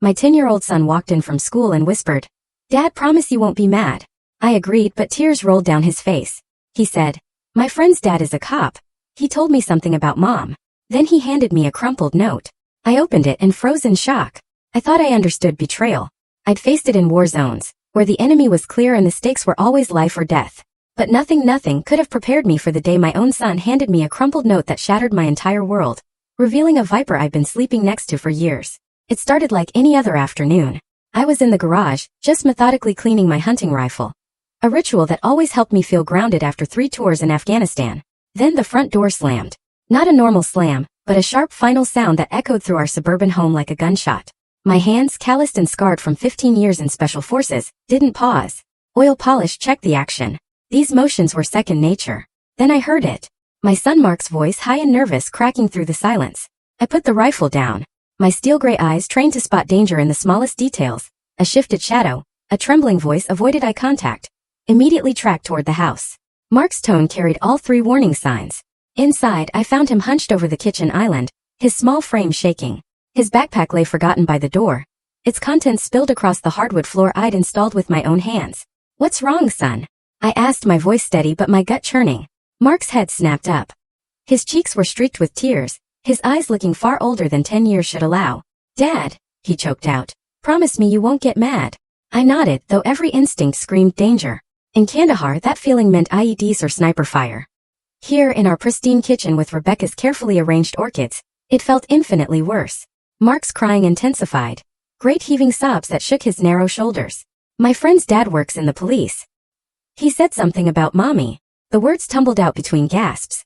My 10-year-old son walked in from school and whispered, "Dad, promise you won't be mad." I agreed, but tears rolled down his face. He said, "My friend's dad is a cop. He told me something about Mom." Then he handed me a crumpled note. I opened it and froze in shock. I thought I understood betrayal. I'd faced it in war zones, where the enemy was clear and the stakes were always life or death. But nothing could have prepared me for the day my own son handed me a crumpled note that shattered my entire world, revealing a viper I'd been sleeping next to for years. It started like any other afternoon. I was in the garage, just methodically cleaning my hunting rifle. A ritual that always helped me feel grounded after 3 tours in Afghanistan. Then the front door slammed. Not a normal slam, but a sharp final sound that echoed through our suburban home like a gunshot. My hands, calloused and scarred from 15 years in special forces, didn't pause. Oil polish checked the action. These motions were second nature. Then I heard it. My son Mark's voice, high and nervous, cracking through the silence. I put the rifle down. My steel-gray eyes trained to spot danger in the smallest details. A shifted shadow, a trembling voice avoided eye contact. Immediately tracked toward the house. Mark's tone carried all 3 warning signs. Inside, I found him hunched over the kitchen island, his small frame shaking. His backpack lay forgotten by the door. Its contents spilled across the hardwood floor I'd installed with my own hands. "What's wrong, son?" I asked, my voice steady but my gut churning. Mark's head snapped up. His cheeks were streaked with tears, his eyes looking far older than 10 years should allow. "Dad," he choked out, "promise me you won't get mad." I nodded, though every instinct screamed danger. In Kandahar, that feeling meant IEDs or sniper fire. Here, in our pristine kitchen with Rebecca's carefully arranged orchids, it felt infinitely worse. Mark's crying intensified. Great heaving sobs that shook his narrow shoulders. "My friend's dad works in the police. He said something about Mommy." The words tumbled out between gasps.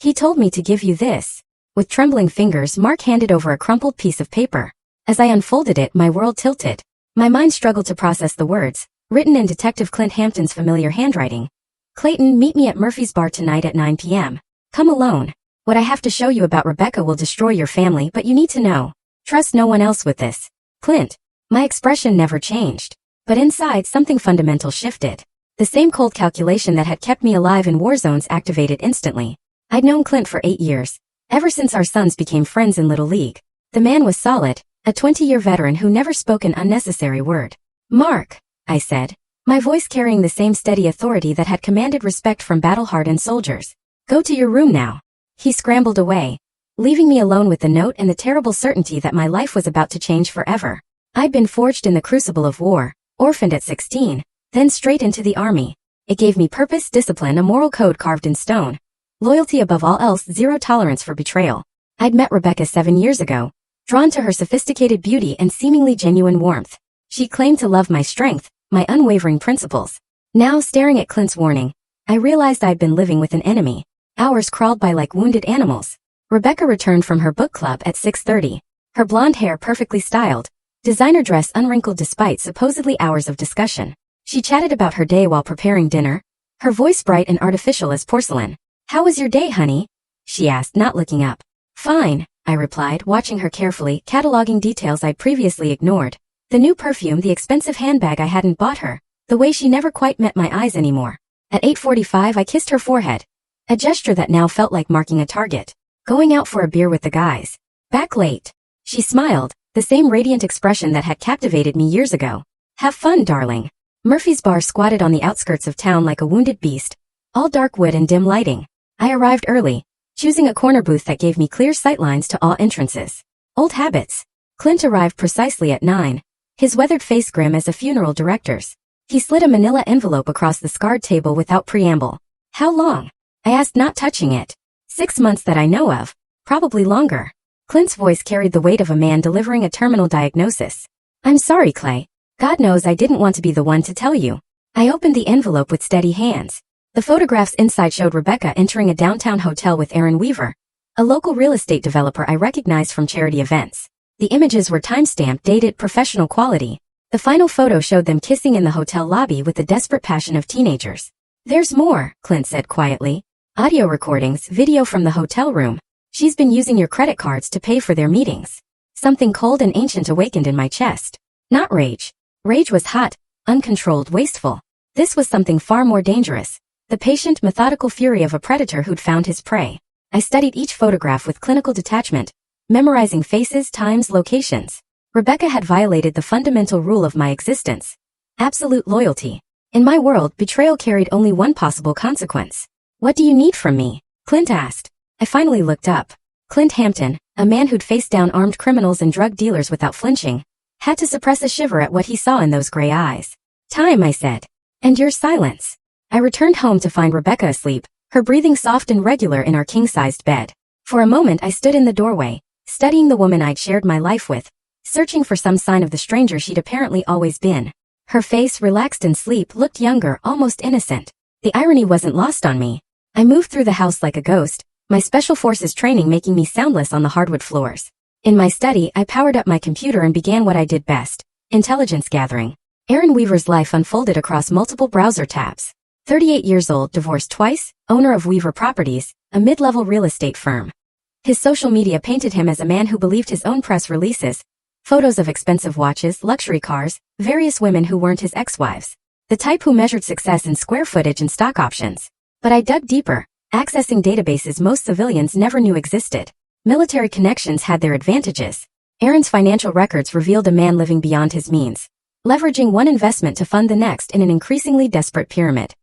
"He told me to give you this." With trembling fingers, Mark handed over a crumpled piece of paper. As I unfolded it, my world tilted. My mind struggled to process the words, written in Detective Clint Hampton's familiar handwriting. "Clayton, meet me at Murphy's Bar tonight at 9 p.m. Come alone. What I have to show you about Rebecca will destroy your family, but you need to know. Trust no one else with this. Clint." My expression never changed. But inside, something fundamental shifted. The same cold calculation that had kept me alive in war zones activated instantly. I'd known Clint for 8 years, ever since our sons became friends in Little League. The man was solid, a 20-year veteran who never spoke an unnecessary word. "Mark," I said, my voice carrying the same steady authority that had commanded respect from battle-hardened soldiers. "Go to your room now." He scrambled away, leaving me alone with the note and the terrible certainty that my life was about to change forever. I'd been forged in the crucible of war, orphaned at 16, then straight into the army. It gave me purpose, discipline, a moral code carved in stone. Loyalty above all else, zero tolerance for betrayal. I'd met Rebecca 7 years ago, drawn to her sophisticated beauty and seemingly genuine warmth. She claimed to love my strength, my unwavering principles. Now, staring at Clint's warning, I realized I'd been living with an enemy. Hours crawled by like wounded animals. Rebecca returned from her book club at 6:30. Her blonde hair perfectly styled, designer dress unwrinkled despite supposedly hours of discussion. She chatted about her day while preparing dinner, her voice bright and artificial as porcelain. "How was your day, honey?" she asked, not looking up. "Fine," I replied, watching her carefully, cataloging details I'd previously ignored. The new perfume, the expensive handbag I hadn't bought her, the way she never quite met my eyes anymore. At 8:45, I kissed her forehead, a gesture that now felt like marking a target. "Going out for a beer with the guys. Back late." She smiled, the same radiant expression that had captivated me years ago. "Have fun, darling." Murphy's Bar squatted on the outskirts of town like a wounded beast, all dark wood and dim lighting. I arrived early, choosing a corner booth that gave me clear sightlines to all entrances. Old habits. Clint arrived precisely at 9, his weathered face grim as a funeral director's. He slid a manila envelope across the scarred table without preamble. "How long?" I asked, not touching it. 6 months that I know of. Probably longer. Clint's voice carried the weight of a man delivering a terminal diagnosis. "I'm sorry, Clay. God knows I didn't want to be the one to tell you." I opened the envelope with steady hands. The photographs inside showed Rebecca entering a downtown hotel with Aaron Weaver, a local real estate developer I recognized from charity events. The images were time-stamped, dated, professional quality. The final photo showed them kissing in the hotel lobby with the desperate passion of teenagers. "There's more," Clint said quietly. "Audio recordings, video from the hotel room. She's been using your credit cards to pay for their meetings." Something cold and ancient awakened in my chest. Not rage. Rage was hot, uncontrolled, wasteful. This was something far more dangerous. The patient, methodical fury of a predator who'd found his prey. I studied each photograph with clinical detachment, memorizing faces, times, locations. Rebecca had violated the fundamental rule of my existence. Absolute loyalty. In my world, betrayal carried only one possible consequence. What do you need from me? Clint asked. I finally looked up. Clint Hampton, a man who'd faced down armed criminals and drug dealers without flinching, had to suppress a shiver at what he saw in those gray eyes. Time, I said. And your silence. I returned home to find Rebecca asleep, her breathing soft and regular in our king-sized bed. For a moment I stood in the doorway, studying the woman I'd shared my life with, searching for some sign of the stranger she'd apparently always been. Her face, relaxed in sleep, looked younger, almost innocent. The irony wasn't lost on me. I moved through the house like a ghost, my special forces training making me soundless on the hardwood floors. In my study, I powered up my computer and began what I did best, intelligence gathering. Aaron Weaver's life unfolded across multiple browser tabs. 38 years old, divorced twice, owner of Weaver Properties, a mid-level real estate firm. His social media painted him as a man who believed his own press releases, photos of expensive watches, luxury cars, various women who weren't his ex-wives. The type who measured success in square footage and stock options. But I dug deeper, accessing databases most civilians never knew existed. Military connections had their advantages. Aaron's financial records revealed a man living beyond his means, leveraging one investment to fund the next in an increasingly desperate pyramid.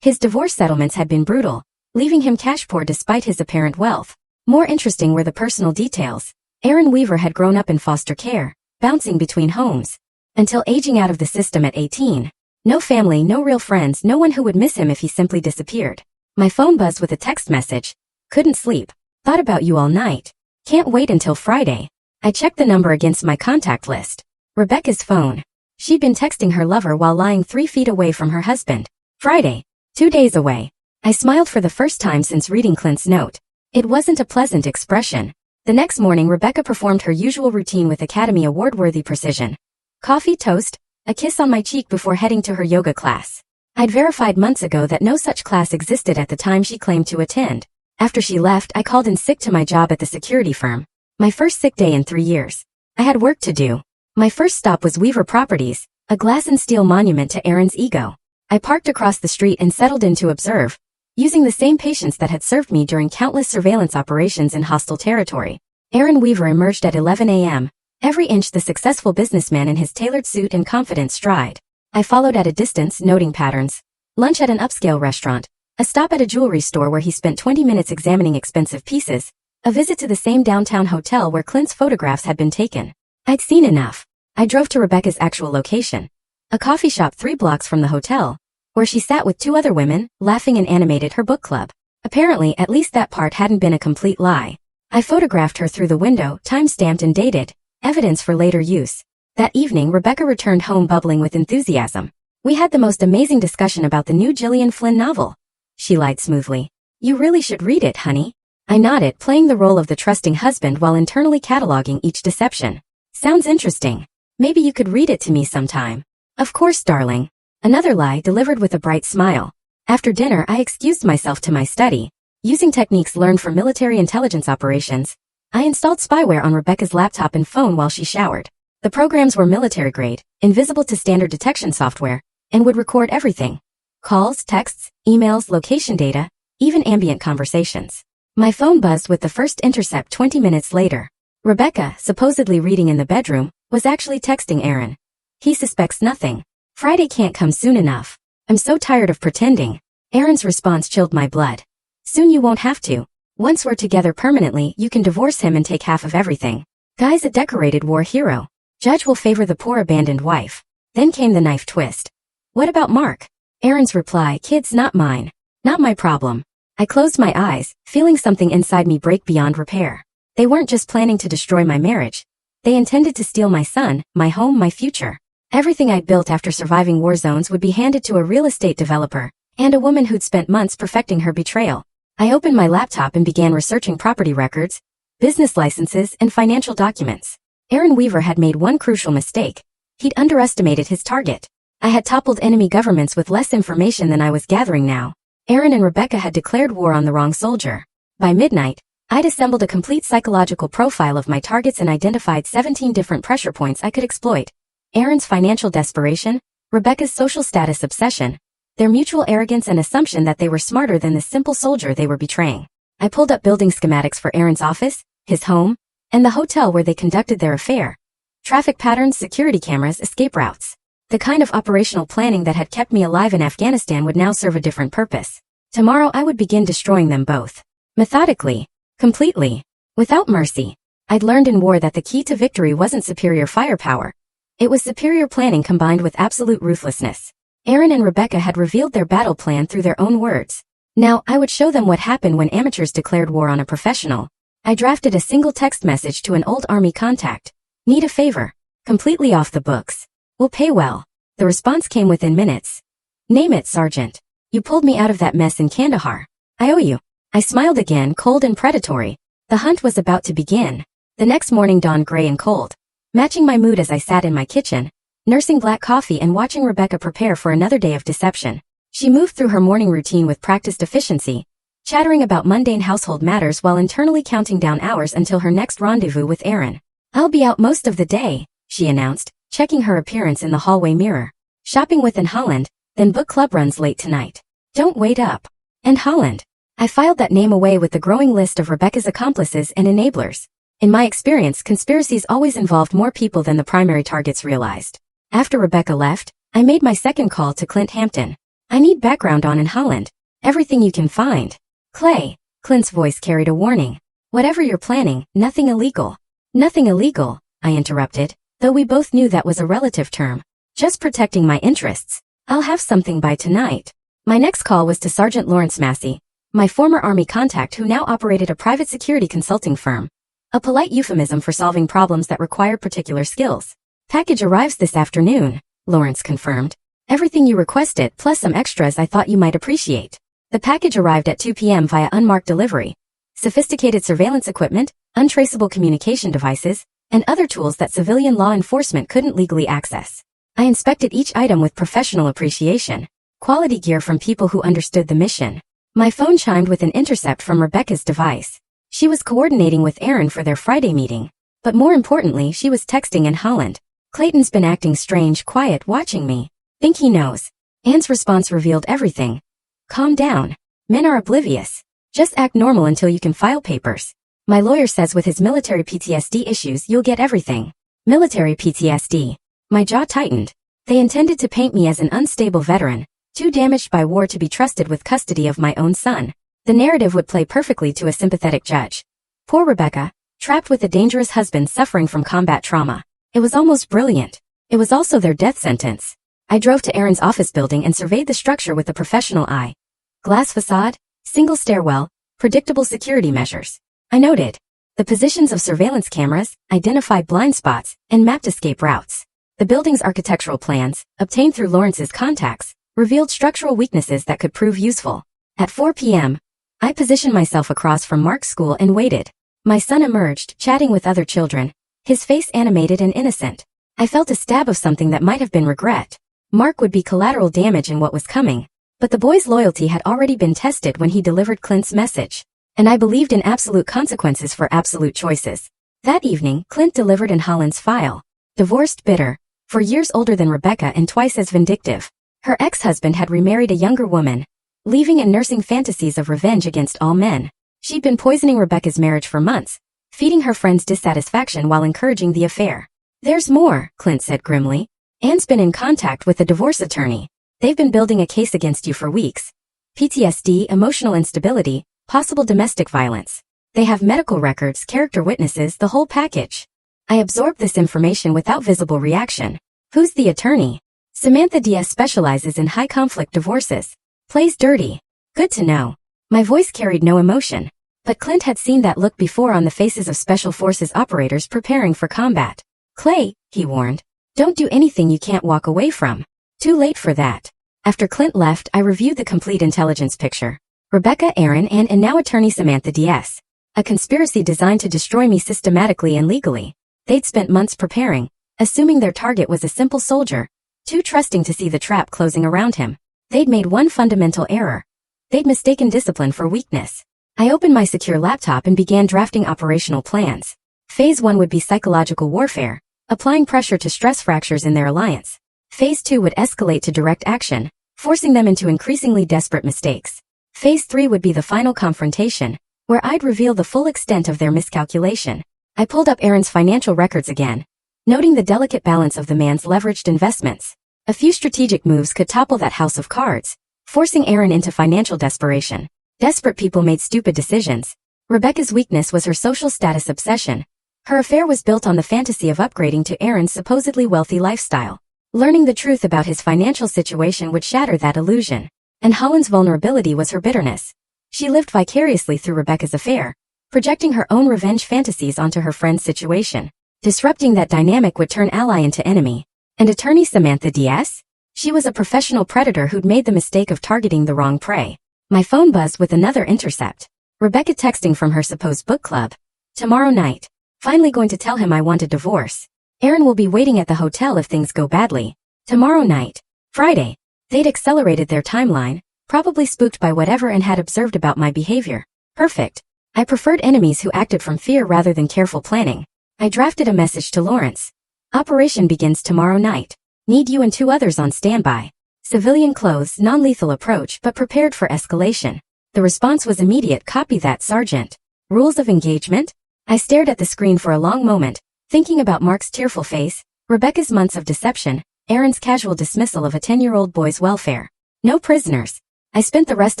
His divorce settlements had been brutal, leaving him cash poor despite his apparent wealth. More interesting were the personal details. Aaron Weaver had grown up in foster care, bouncing between homes, until aging out of the system at 18. No family, no real friends, no one who would miss him if he simply disappeared. My phone buzzed with a text message. Couldn't sleep. Thought about you all night. Can't wait until Friday. I checked the number against my contact list. Rebecca's phone. She'd been texting her lover while lying 3 feet away from her husband. Friday. 2 days away. I smiled for the first time since reading Clint's note. It wasn't a pleasant expression. The next morning Rebecca performed her usual routine with Academy Award-worthy precision. Coffee, toast, a kiss on my cheek before heading to her yoga class. I'd verified months ago that no such class existed at the time she claimed to attend. After she left, I called in sick to my job at the security firm. My first sick day in 3 years. I had work to do. My first stop was Weaver Properties, a glass and steel monument to Aaron's ego. I parked across the street and settled in to observe, using the same patience that had served me during countless surveillance operations in hostile territory. Aaron Weaver emerged at 11 a.m., every inch the successful businessman in his tailored suit and confident stride. I followed at a distance, noting patterns. Lunch at an upscale restaurant, a stop at a jewelry store where he spent 20 minutes examining expensive pieces, a visit to the same downtown hotel where Clint's photographs had been taken. I'd seen enough. I drove to Rebecca's actual location, a coffee shop 3 blocks from the hotel, where she sat with 2 other women, laughing and animated her book club. Apparently, at least that part hadn't been a complete lie. I photographed her through the window, time-stamped and dated, evidence for later use. That evening, Rebecca returned home bubbling with enthusiasm. We had the most amazing discussion about the new Gillian Flynn novel. She lied smoothly. You really should read it, honey. I nodded, playing the role of the trusting husband while internally cataloging each deception. Sounds interesting. Maybe you could read it to me sometime. Of course, darling. Another lie delivered with a bright smile. After dinner, I excused myself to my study. Using techniques learned from military intelligence operations, I installed spyware on Rebecca's laptop and phone while she showered. The programs were military-grade, invisible to standard detection software, and would record everything. Calls, texts, emails, location data, even ambient conversations. My phone buzzed with the first intercept 20 minutes later. Rebecca, supposedly reading in the bedroom, was actually texting Aaron. He suspects nothing. Friday can't come soon enough. I'm so tired of pretending. Aaron's response chilled my blood. Soon you won't have to. Once we're together permanently, you can divorce him and take half of everything. Guy's a decorated war hero. Judge will favor the poor abandoned wife. Then came the knife twist. What about Mark? Aaron's reply, kids not mine. Not my problem. I closed my eyes, feeling something inside me break beyond repair. They weren't just planning to destroy my marriage. They intended to steal my son, my home, my future. Everything I'd built after surviving war zones would be handed to a real estate developer, and a woman who'd spent months perfecting her betrayal. I opened my laptop and began researching property records, business licenses, and financial documents. Aaron Weaver had made one crucial mistake. He'd underestimated his target. I had toppled enemy governments with less information than I was gathering now. Aaron and Rebecca had declared war on the wrong soldier. By midnight, I'd assembled a complete psychological profile of my targets and identified 17 different pressure points I could exploit. Aaron's financial desperation, Rebecca's social status obsession, their mutual arrogance and assumption that they were smarter than the simple soldier they were betraying. I pulled up building schematics for Aaron's office, his home, and the hotel where they conducted their affair. Traffic patterns, security cameras, escape routes. The kind of operational planning that had kept me alive in Afghanistan would now serve a different purpose. Tomorrow I would begin destroying them both. Methodically. Completely. Without mercy. I'd learned in war that the key to victory wasn't superior firepower. It was superior planning combined with absolute ruthlessness. Aaron and Rebecca had revealed their battle plan through their own words. Now, I would show them what happened when amateurs declared war on a professional. I drafted a single text message to an old army contact. Need a favor. Completely off the books. Will pay well. The response came within minutes. Name it, Sergeant. You pulled me out of that mess in Kandahar. I owe you. I smiled again, cold and predatory. The hunt was about to begin. The next morning dawned gray and cold, matching my mood as I sat in my kitchen, nursing black coffee and watching Rebecca prepare for another day of deception. She moved through her morning routine with practiced efficiency, chattering about mundane household matters while internally counting down hours until her next rendezvous with Aaron. I'll be out most of the day, she announced, checking her appearance in the hallway mirror. Shopping with in Holland, then book club runs late tonight. Don't wait up. And Holland. I filed that name away with the growing list of Rebecca's accomplices and enablers. In my experience, conspiracies always involved more people than the primary targets realized. After Rebecca left, I made my second call to Clint Hampton. I need background on in Holland. Everything you can find. Clay. Clint's voice carried a warning. Whatever you're planning, nothing illegal. Nothing illegal, I interrupted, though we both knew that was a relative term. Just protecting my interests. I'll have something by tonight. My next call was to Sergeant Lawrence Massey, my former Army contact who now operated a private security consulting firm. A polite euphemism for solving problems that required particular skills. Package arrives this afternoon, Lawrence confirmed. Everything you requested, plus some extras I thought you might appreciate. The package arrived at 2 p.m. via unmarked delivery. Sophisticated surveillance equipment, untraceable communication devices, and other tools that civilian law enforcement couldn't legally access. I inspected each item with professional appreciation. Quality gear from people who understood the mission. My phone chimed with an intercept from Rebecca's device. She was coordinating with Aaron for their Friday meeting. But more importantly, she was texting in Holland. Clayton's been acting strange, quiet, watching me. Think he knows. Anne's response revealed everything. Calm down. Men are oblivious. Just act normal until you can file papers. My lawyer says with his military PTSD issues you'll get everything. Military PTSD. My jaw tightened. They intended to paint me as an unstable veteran, too damaged by war to be trusted with custody of my own son. The narrative would play perfectly to a sympathetic judge. Poor Rebecca, trapped with a dangerous husband suffering from combat trauma. It was almost brilliant. It was also their death sentence. I drove to Aaron's office building and surveyed the structure with a professional eye. Glass facade, single stairwell, predictable security measures. I noted the positions of surveillance cameras, identified blind spots, and mapped escape routes. The building's architectural plans, obtained through Lawrence's contacts, revealed structural weaknesses that could prove useful. At 4 p.m., I positioned myself across from Mark's school and waited. My son emerged, chatting with other children, his face animated and innocent. I felt a stab of something that might have been regret. Mark would be collateral damage in what was coming. But the boy's loyalty had already been tested when he delivered Clint's message. And I believed in absolute consequences for absolute choices. That evening, Clint delivered in Holland's file. Divorced, bitter, 4 years older than Rebecca and twice as vindictive. Her ex-husband had remarried a younger woman, leaving and nursing fantasies of revenge against all men. She'd been poisoning Rebecca's marriage for months, feeding her friends dissatisfaction while encouraging the affair. There's more, Clint said grimly. Anne's been in contact with a divorce attorney. They've been building a case against you for weeks. PTSD, emotional instability, possible domestic violence. They have medical records, character witnesses, the whole package. I absorbed this information without visible reaction. Who's the attorney? Samantha Diaz specializes in high-conflict divorces. Plays dirty. Good to know. My voice carried no emotion. But Clint had seen that look before on the faces of Special Forces operators preparing for combat. Clay, he warned. Don't do anything you can't walk away from. Too late for that. After Clint left, I reviewed the complete intelligence picture. Rebecca, Aaron, and now attorney Samantha Diaz. A conspiracy designed to destroy me systematically and legally. They'd spent months preparing, assuming their target was a simple soldier, too trusting to see the trap closing around him. They'd made one fundamental error. They'd mistaken discipline for weakness. I opened my secure laptop and began drafting operational plans. Phase 1 would be psychological warfare, applying pressure to stress fractures in their alliance. Phase 2 would escalate to direct action, forcing them into increasingly desperate mistakes. Phase 3 would be the final confrontation, where I'd reveal the full extent of their miscalculation. I pulled up Aaron's financial records again. noting the delicate balance of the man's leveraged investments. A few strategic moves could topple that house of cards, forcing Aaron into financial desperation. Desperate people made stupid decisions. Rebecca's weakness was her social status obsession. Her affair was built on the fantasy of upgrading to Aaron's supposedly wealthy lifestyle. Learning the truth about his financial situation would shatter that illusion. And Holland's vulnerability was her bitterness. She lived vicariously through Rebecca's affair, projecting her own revenge fantasies onto her friend's situation. Disrupting that dynamic would turn ally into enemy. And attorney Samantha Diaz? She was a professional predator who'd made the mistake of targeting the wrong prey. My phone buzzed with another intercept. Rebecca texting from her supposed book club. Tomorrow night. Finally going to tell him I want a divorce. Aaron will be waiting at the hotel if things go badly. Tomorrow night. Friday. They'd accelerated their timeline, probably spooked by whatever and had observed about my behavior. Perfect. I preferred enemies who acted from fear rather than careful planning. I drafted a message to Lawrence. Operation begins tomorrow night. Need you and 2 others on standby. Civilian clothes, non-lethal approach but prepared for escalation. The response was immediate. Copy that, Sergeant. Rules of engagement? I stared at the screen for a long moment, thinking about Mark's tearful face, Rebecca's months of deception, Aaron's casual dismissal of a 10-year-old boy's welfare. No prisoners. I spent the rest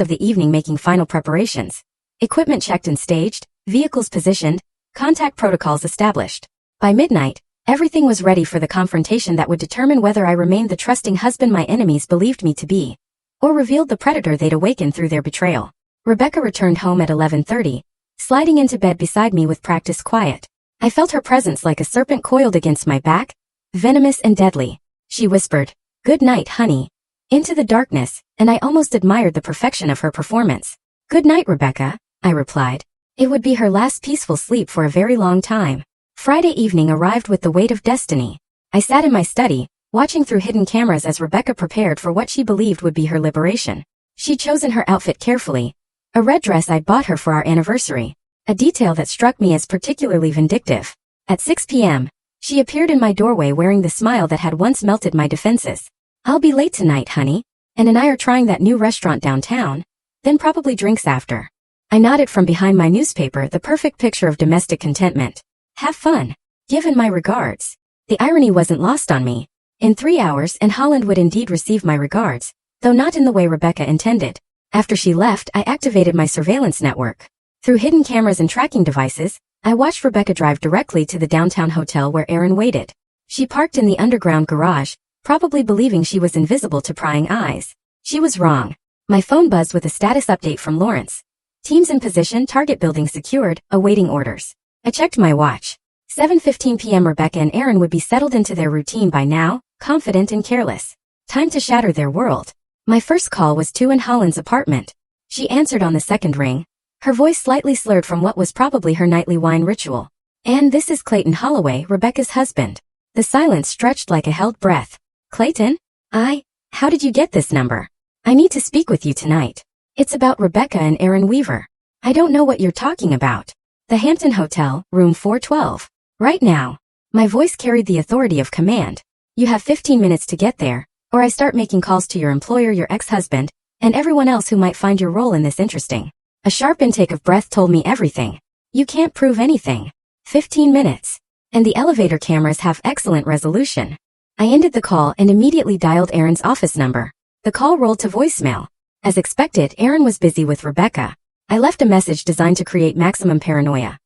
of the evening making final preparations. Equipment checked and staged, vehicles positioned, contact protocols established. By midnight, everything was ready for the confrontation that would determine whether I remained the trusting husband my enemies believed me to be, or revealed the predator they'd awakened through their betrayal. Rebecca returned home at 11:30, sliding into bed beside me with practiced quiet. I felt her presence like a serpent coiled against my back, venomous and deadly. She whispered, "Good night, honey," into the darkness, and I almost admired the perfection of her performance. "Good night, Rebecca," I replied. It would be her last peaceful sleep for a very long time. Friday evening arrived with the weight of destiny. I sat in my study, watching through hidden cameras as Rebecca prepared for what she believed would be her liberation. She'd chosen her outfit carefully, a red dress I'd bought her for our anniversary, a detail that struck me as particularly vindictive. At 6 p.m., she appeared in my doorway wearing the smile that had once melted my defenses. "I'll be late tonight, honey, and I are trying that new restaurant downtown, then probably drinks after." I nodded from behind my newspaper, the perfect picture of domestic contentment. "Have fun. Given my regards." The irony wasn't lost on me. In 3 hours, and Holland would indeed receive my regards, though not in the way Rebecca intended. After she left, I activated my surveillance network. Through hidden cameras and tracking devices, I watched Rebecca drive directly to the downtown hotel where Aaron waited. She parked in the underground garage, probably believing she was invisible to prying eyes. She was wrong. My phone buzzed with a status update from Lawrence. Teams in position, target building secured, awaiting orders. I checked my watch. 7:15 p.m. Rebecca and Aaron would be settled into their routine by now, confident and careless. Time to shatter their world. My first call was to in Holland's apartment. She answered on the second ring, her voice slightly slurred from what was probably her nightly wine ritual. "And this is Clayton Holloway, Rebecca's husband." The silence stretched like a held breath. "Clayton? How did you get this number? I need to speak with you tonight. It's about Rebecca and Aaron Weaver." "I don't know what you're talking about." "The Hampton Hotel, room 412. Right now." My voice carried the authority of command. "You have 15 minutes to get there, or I start making calls to your employer, your ex-husband, and everyone else who might find your role in this interesting." A sharp intake of breath told me everything. "You can't prove anything." 15 minutes. And the elevator cameras have excellent resolution. I ended the call and immediately dialed Aaron's office number. The call rolled to voicemail. As expected, Aaron was busy with Rebecca. I left a message designed to create maximum paranoia.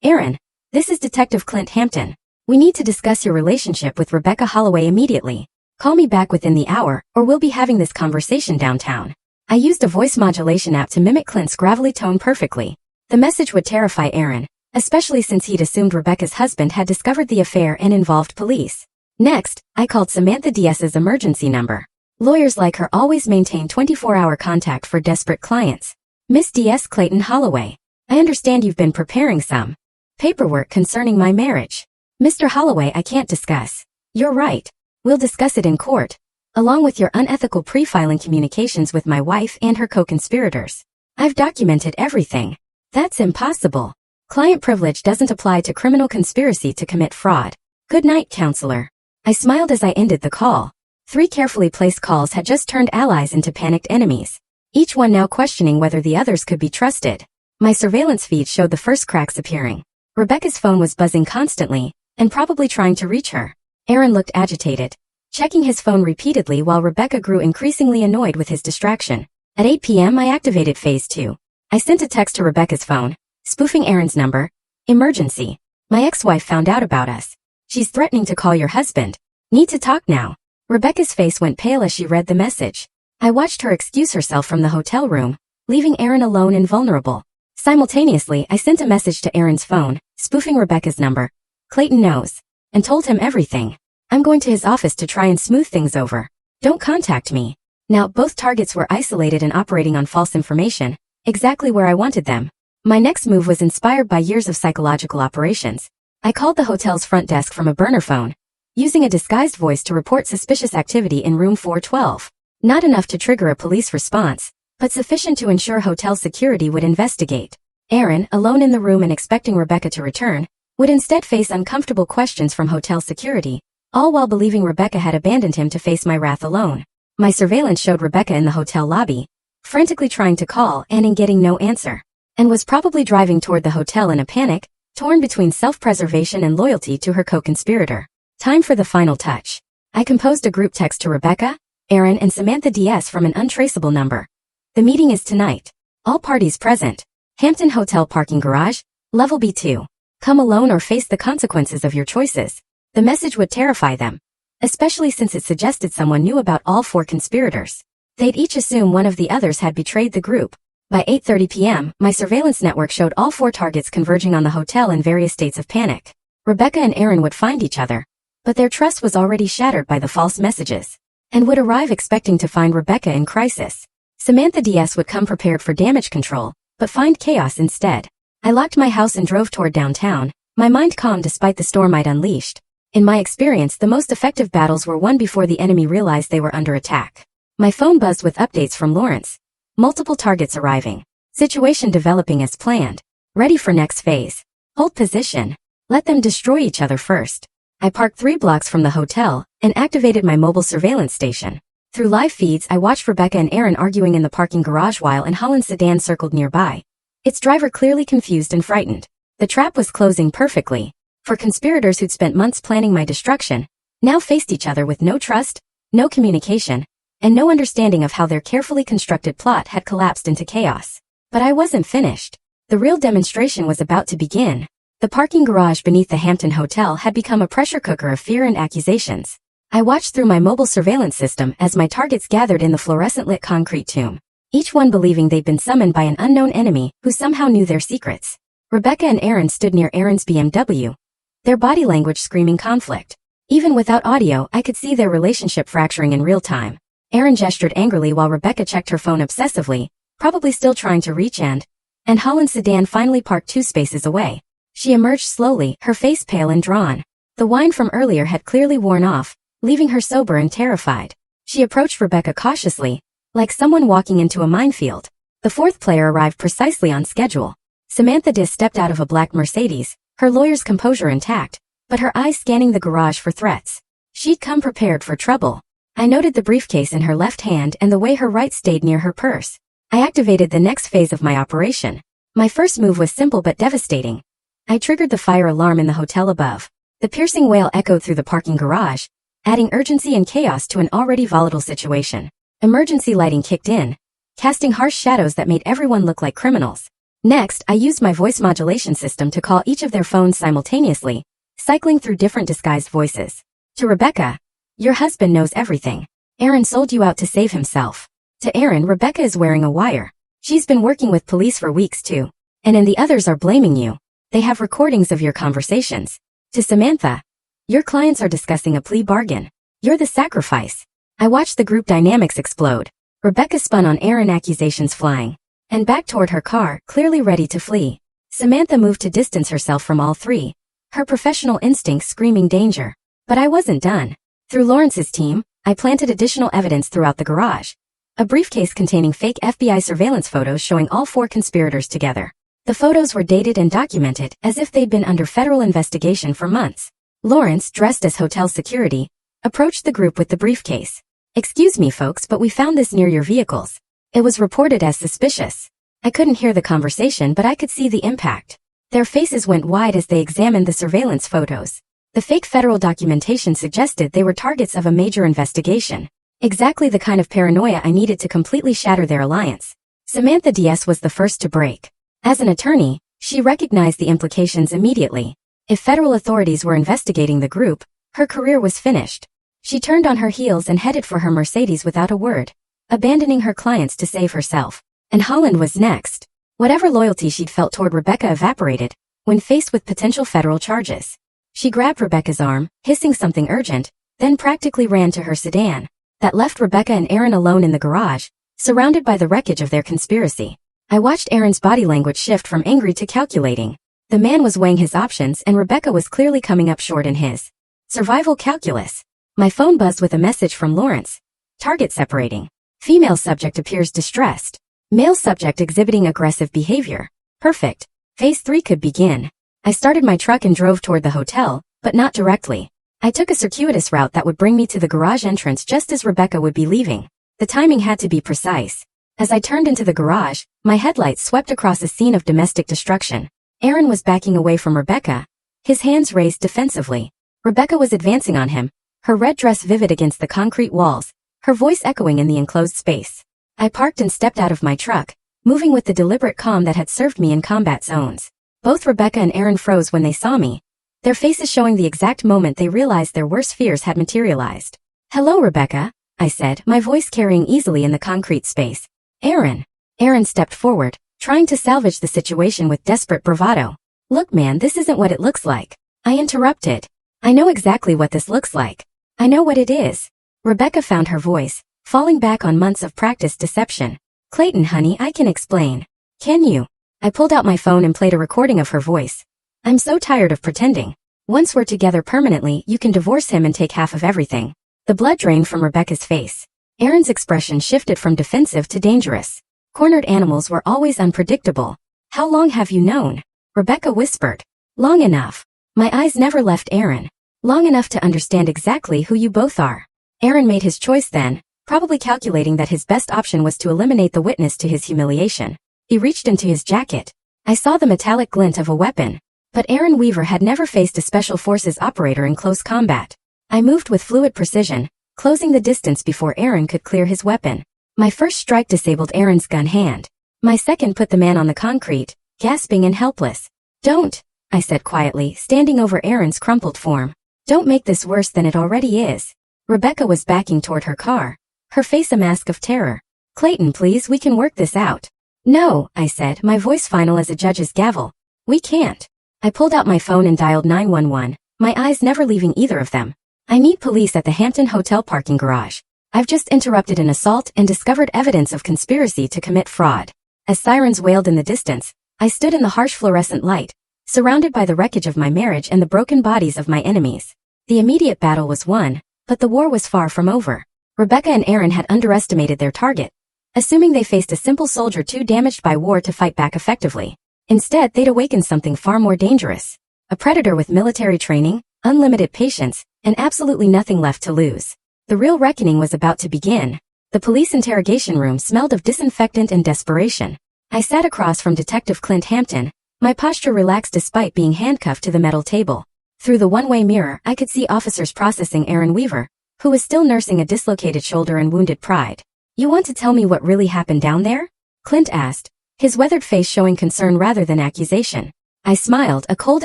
"Aaron, this is Detective Clint Hampton. We need to discuss your relationship with Rebecca Holloway immediately. Call me back within the hour, or we'll be having this conversation downtown." I used a voice modulation app to mimic Clint's gravelly tone perfectly. The message would terrify Aaron, especially since he'd assumed Rebecca's husband had discovered the affair and involved police. Next, I called Samantha Diaz's emergency number. Lawyers like her always maintain 24-hour contact for desperate clients. "Miss Diaz, Clayton Holloway. I understand you've been preparing some paperwork concerning my marriage." "Mr. Holloway, I can't discuss." "You're right. We'll discuss it in court, along with your unethical pre-filing communications with my wife and her co-conspirators. I've documented everything." "That's impossible. Client privilege doesn't apply to criminal conspiracy to commit fraud." "Good night, counselor." I smiled as I ended the call. 3 carefully placed calls had just turned allies into panicked enemies, each one now questioning whether the others could be trusted. My surveillance feed showed the first cracks appearing. Rebecca's phone was buzzing constantly, and probably trying to reach her. Aaron looked agitated, checking his phone repeatedly while Rebecca grew increasingly annoyed with his distraction. At 8 p.m. I activated phase 2. I sent a text to Rebecca's phone, spoofing Aaron's number. Emergency. My ex-wife found out about us. She's threatening to call your husband. Need to talk now. Rebecca's face went pale as she read the message. I watched her excuse herself from the hotel room, leaving Aaron alone and vulnerable. Simultaneously, I sent a message to Aaron's phone, spoofing Rebecca's number. Clayton knows. And told him everything. I'm going to his office to try and smooth things over. Don't contact me. Now, both targets were isolated and operating on false information, exactly where I wanted them. My next move was inspired by years of psychological operations. I called the hotel's front desk from a burner phone, using a disguised voice to report suspicious activity in room 412. Not enough to trigger a police response, but sufficient to ensure hotel security would investigate. Aaron, alone in the room and expecting Rebecca to return, would instead face uncomfortable questions from hotel security, all while believing Rebecca had abandoned him to face my wrath alone. My surveillance showed Rebecca in the hotel lobby, frantically trying to call and getting no answer, and was probably driving toward the hotel in a panic, torn between self-preservation and loyalty to her co-conspirator. Time for the final touch. I composed a group text to Rebecca, Aaron, and Samantha DS from an untraceable number. The meeting is tonight. All parties present. Hampton Hotel parking garage, level B2. Come alone or face the consequences of your choices. The message would terrify them, especially since it suggested someone knew about all 4 conspirators. They'd each assume one of the others had betrayed the group. By 8:30 p.m., my surveillance network showed all 4 targets converging on the hotel in various states of panic. Rebecca and Aaron would find each other, but their trust was already shattered by the false messages, and would arrive expecting to find Rebecca in crisis. Samantha DS would come prepared for damage control, but find chaos instead. I locked my house and drove toward downtown, my mind calm despite the storm I'd unleashed. In my experience, the most effective battles were won before the enemy realized they were under attack. My phone buzzed with updates from Lawrence. Multiple targets arriving. Situation developing as planned. Ready for next phase. Hold position. Let them destroy each other first. I parked 3 blocks from the hotel and activated my mobile surveillance station. Through live feeds, I watched Rebecca and Aaron arguing in the parking garage while an Holland sedan circled nearby, its driver clearly confused and frightened. The trap was closing perfectly. For conspirators who'd spent months planning my destruction, now faced each other with no trust, no communication, and no understanding of how their carefully constructed plot had collapsed into chaos. But I wasn't finished. The real demonstration was about to begin. The parking garage beneath the Hampton Hotel had become a pressure cooker of fear and accusations. I watched through my mobile surveillance system as my targets gathered in the fluorescent-lit concrete tomb, each one believing they'd been summoned by an unknown enemy who somehow knew their secrets. Rebecca and Aaron stood near Aaron's BMW, their body language screaming conflict. Even without audio, I could see their relationship fracturing in real time. Aaron gestured angrily while Rebecca checked her phone obsessively, probably still trying to reach and Holland's sedan finally parked 2 spaces away. She emerged slowly, her face pale and drawn. The wine from earlier had clearly worn off, leaving her sober and terrified. She approached Rebecca cautiously, like someone walking into a minefield. The 4th player arrived precisely on schedule. Samantha Dis stepped out of a black Mercedes, her lawyer's composure intact, but her eyes scanning the garage for threats. She'd come prepared for trouble. I noted the briefcase in her left hand and the way her right stayed near her purse. I activated the next phase of my operation. My first move was simple but devastating. I triggered the fire alarm in the hotel above. The piercing wail echoed through the parking garage, adding urgency and chaos to an already volatile situation. Emergency lighting kicked in, casting harsh shadows that made everyone look like criminals. Next, I used my voice modulation system to call each of their phones simultaneously, cycling through different disguised voices. To Rebecca, your husband knows everything. Aaron sold you out to save himself. To Aaron, Rebecca is wearing a wire. She's been working with police for weeks too. And the others are blaming you. They have recordings of your conversations. To Samantha, your clients are discussing a plea bargain. You're the sacrifice. I watched the group dynamics explode. Rebecca spun on Aaron, accusations flying, and back toward her car, clearly ready to flee. Samantha moved to distance herself from all 3, her professional instincts screaming danger. But I wasn't done. Through Lawrence's team, I planted additional evidence throughout the garage. A briefcase containing fake FBI surveillance photos showing all 4 conspirators together. The photos were dated and documented as if they'd been under federal investigation for months. Lawrence, dressed as hotel security, approached the group with the briefcase. Excuse me folks, but we found this near your vehicles. It was reported as suspicious. I couldn't hear the conversation, but I could see the impact. Their faces went wide as they examined the surveillance photos. The fake federal documentation suggested they were targets of a major investigation. Exactly the kind of paranoia I needed to completely shatter their alliance. Samantha DS was the first to break. As an attorney, she recognized the implications immediately. If federal authorities were investigating the group, her career was finished. She turned on her heels and headed for her Mercedes without a word, abandoning her clients to save herself. And Holland was next. Whatever loyalty she'd felt toward Rebecca evaporated when faced with potential federal charges. She grabbed Rebecca's arm, hissing something urgent, then practically ran to her sedan. That left Rebecca and Aaron alone in the garage, surrounded by the wreckage of their conspiracy. I watched Aaron's body language shift from angry to calculating. The man was weighing his options and Rebecca was clearly coming up short in his survival calculus. My phone buzzed with a message from Lawrence. Target separating. Female subject appears distressed. Male subject exhibiting aggressive behavior. Perfect. Phase 3 could begin. I started my truck and drove toward the hotel, but not directly. I took a circuitous route that would bring me to the garage entrance just as Rebecca would be leaving. The timing had to be precise. As I turned into the garage, my headlights swept across a scene of domestic destruction. Aaron was backing away from Rebecca, his hands raised defensively. Rebecca was advancing on him, her red dress vivid against the concrete walls, her voice echoing in the enclosed space. I parked and stepped out of my truck, moving with the deliberate calm that had served me in combat zones. Both Rebecca and Aaron froze when they saw me, their faces showing the exact moment they realized their worst fears had materialized. "Hello, Rebecca," I said, my voice carrying easily in the concrete space. "Aaron." Aaron stepped forward, trying to salvage the situation with desperate bravado. "Look, man, this isn't what it looks like." I interrupted. "I know exactly what this looks like. I know what it is." Rebecca found her voice, falling back on months of practiced deception. "Clayton, honey, I can explain." "Can you?" I pulled out my phone and played a recording of her voice. "I'm so tired of pretending. Once we're together permanently, you can divorce him and take half of everything." The blood drained from Rebecca's face. Aaron's expression shifted from defensive to dangerous. Cornered animals were always unpredictable. "How long have you known?" Rebecca whispered. "Long enough." My eyes never left Aaron. "Long enough to understand exactly who you both are." Aaron made his choice then, probably calculating that his best option was to eliminate the witness to his humiliation. He reached into his jacket. I saw the metallic glint of a weapon. But Aaron Weaver had never faced a special forces operator in close combat. I moved with fluid precision, closing the distance before Aaron could clear his weapon. My first strike disabled Aaron's gun hand. My second put the man on the concrete, gasping and helpless. "Don't," I said quietly, standing over Aaron's crumpled form. "Don't make this worse than it already is." Rebecca was backing toward her car, her face a mask of terror. "Clayton, please, we can work this out." "No," I said, my voice final as a judge's gavel. "We can't." I pulled out my phone and dialed 911, my eyes never leaving either of them. "I need police at the Hampton Hotel parking garage. I've just interrupted an assault and discovered evidence of conspiracy to commit fraud." As sirens wailed in the distance, I stood in the harsh fluorescent light, surrounded by the wreckage of my marriage and the broken bodies of my enemies. The immediate battle was won, but the war was far from over. Rebecca and Aaron had underestimated their target, assuming they faced a simple soldier too damaged by war to fight back effectively. Instead, they'd awakened something far more dangerous. A predator with military training, unlimited patience, and absolutely nothing left to lose. The real reckoning was about to begin. The police interrogation room smelled of disinfectant and desperation. I sat across from Detective Clint Hampton, my posture relaxed despite being handcuffed to the metal table. Through the one-way mirror, I could see officers processing Aaron Weaver, who was still nursing a dislocated shoulder and wounded pride. "You want to tell me what really happened down there?" Clint asked, his weathered face showing concern rather than accusation. I smiled, a cold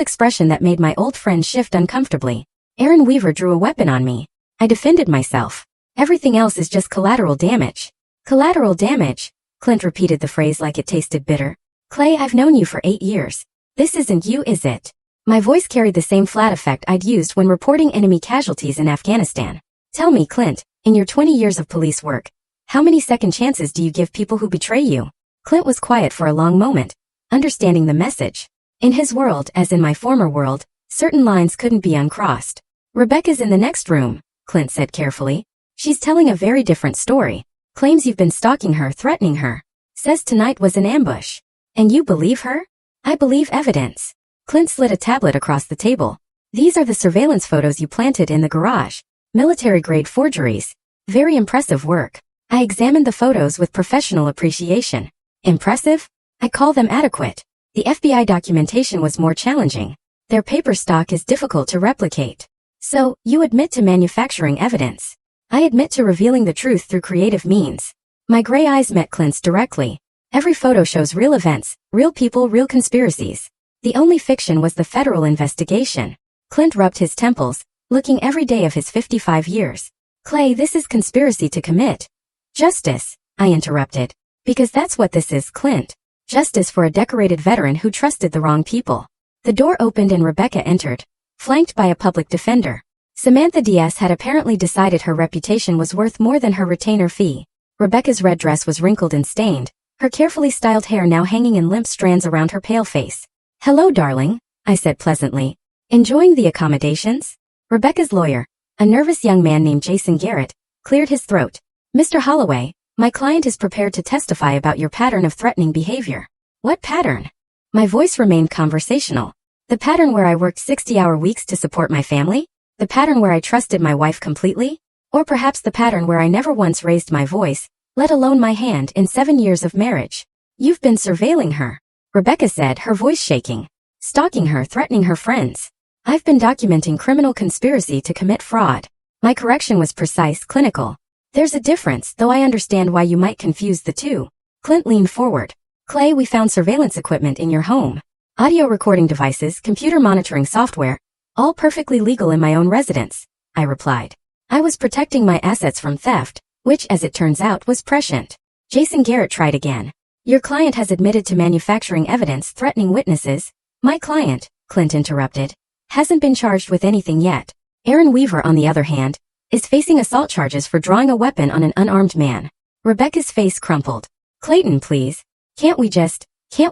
expression that made my old friend shift uncomfortably. "Aaron Weaver drew a weapon on me. I defended myself. Everything else is just collateral damage." "Collateral damage?" Clint repeated the phrase like it tasted bitter. "Clay, I've known you for 8 years. This isn't you, is it?" My voice carried the same flat effect I'd used when reporting enemy casualties in Afghanistan. "Tell me, Clint, in your 20 years of police work, how many second chances do you give people who betray you?" Clint was quiet for a long moment, understanding the message. In his world, as in my former world, certain lines couldn't be uncrossed. "Rebecca's in the next room," Clint said carefully. "She's telling a very different story. Claims you've been stalking her, threatening her. Says tonight was an ambush. And you believe her?" "I believe evidence." Clint slid a tablet across the table. "These are the surveillance photos you planted in the garage. Military-grade forgeries. Very impressive work." I examined the photos with professional appreciation. Impressive? I call them adequate. The FBI documentation was more challenging. Their paper stock is difficult to replicate. So, you admit to manufacturing evidence. I admit to revealing the truth through creative means. My gray eyes met Clint's directly. Every photo shows real events, real people, real conspiracies. The only fiction was the federal investigation. Clint rubbed his temples, looking every day of his 55 years. Clay, this is conspiracy to commit justice, I interrupted. Because that's what this is, Clint. Justice for a decorated veteran who trusted the wrong people. The door opened and Rebecca entered, flanked by a public defender. Samantha Diaz had apparently decided her reputation was worth more than her retainer fee. Rebecca's red dress was wrinkled and stained, her carefully styled hair now hanging in limp strands around her pale face. "Hello, darling," I said pleasantly. "Enjoying the accommodations?" Rebecca's lawyer, a nervous young man named Jason Garrett, cleared his throat. "Mr. Holloway, my client is prepared to testify about your pattern of threatening behavior." "What pattern?" My voice remained conversational. "The pattern where I worked 60-hour weeks to support my family? The pattern where I trusted my wife completely? Or perhaps the pattern where I never once raised my voice, let alone my hand, in 7 years of marriage?" "You've been surveilling her," Rebecca said, her voice shaking. "Stalking her, threatening her friends." "I've been documenting criminal conspiracy to commit fraud." My correction was precise, clinical. "There's a difference, though I understand why you might confuse the two." Clint leaned forward. "Clay, we found surveillance equipment in your home. Audio recording devices, computer monitoring software, all perfectly legal in my own residence," I replied. I was protecting my assets from theft, which, as it turns out, was prescient. Jason Garrett tried again. "Your client has admitted to manufacturing evidence threatening witnesses." "My client," Clint interrupted, "hasn't been charged with anything yet. Aaron Weaver, on the other hand, is facing assault charges for drawing a weapon on an unarmed man." Rebecca's face crumpled. "Clayton, please. Can't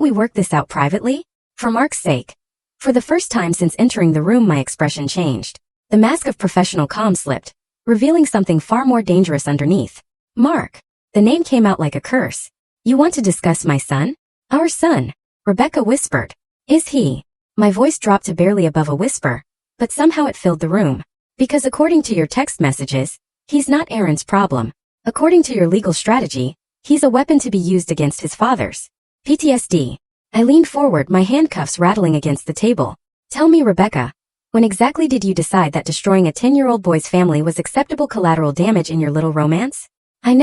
we work this out privately? For Mark's sake." For the first time since entering the room, my expression changed. The mask of professional calm slipped, revealing something far more dangerous underneath. "Mark." The name came out like a curse. "You want to discuss my son?" "Our son," Rebecca whispered. "Is he?" My voice dropped to barely above a whisper, but somehow it filled the room. "Because according to your text messages, he's not Aaron's problem. According to your legal strategy, he's a weapon to be used against his father's PTSD." I leaned forward, my handcuffs rattling against the table. "Tell me, Rebecca, when exactly did you decide that destroying a 10-year-old boy's family was acceptable collateral damage in your little romance?" "You